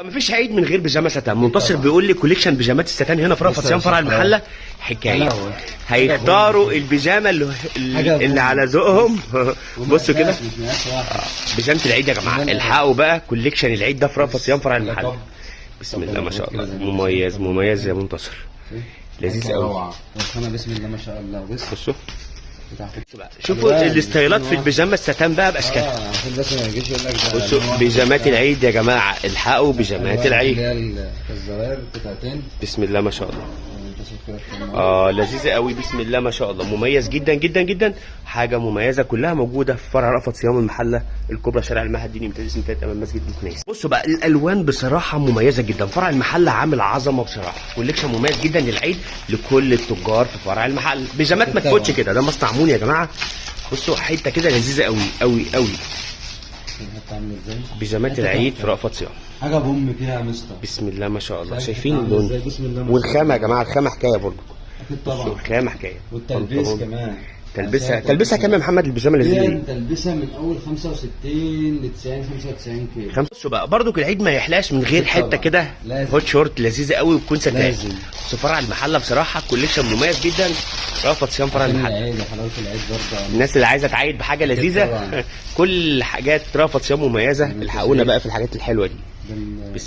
مفيش عيد من غير بيجامه ستان. منتصر بيقول لي كوليكشن بيجامات الستان هنا في رأفت صيام فرع المحله حكايه. هيختاروا البيجامه اللي على ذوقهم. بصوا كده بيجامه العيد يا جماعه، الحقوا بقى كوليكشن العيد ده في رأفت صيام فرع المحله. بسم الله ما شاء الله، مميز مميز يا منتصر، لذيذ قوي. بسم الله ما شاء الله. بصوا شوفوا الاستايلات في البيجامه الستان بقى باشكالها. عشان بس ما يجيش يقول لك بصوا بيجامات العيد يا جماعه، الحقوا بيجامات العيد. الزراير قطعتين. بسم الله ما شاء الله. لذيذه قوي. بسم الله ما شاء الله، مميز جدا جدا جدا، حاجه مميزه كلها موجوده في فرع رأفت صيام المحله الكبرى، شارع المعهد الديني امتداد اسم تالت امام مسجد الكنيسه. بصوا بقى الالوان بصراحه مميزه جدا، فرع المحله عامل عظمه بصراحه، كوليكشن مميز جدا للعيد لكل التجار في فرع المحل. بيجامات ما تفوتش كده، ده مصنع مون يا جماعه. بصوا حته كده لذيذه قوي قوي قوي. بيجامات العيد في رأفت صيام، حاجه بوم فيها يا مستر. بسم الله ما شاء الله. شايفين اللون والخامه يا جماعه، الخامه حكايه برضه. اكيد طبعا الخامه حكايه، والتلبيس كمان. تلبسها كام يا محمد البيجامه اللذيذه دي؟ تلبسها من اول 65 ل 90 95 كيلو. بصوا بقى برضو العيد ما يحلاش من غير حته كده هوت شورت لذيذه قوي وتكون ستان. بس فرع المحله بصراحه كوليكشن مميز جدا، رأفت صيام فرع المحله. حلاوه العيد برضه، الناس اللي عايزه تعيد بحاجه لذيذه كل حاجات رأفت صيام مميزه. الحقونا بقى في الحاجات الحلوه دي.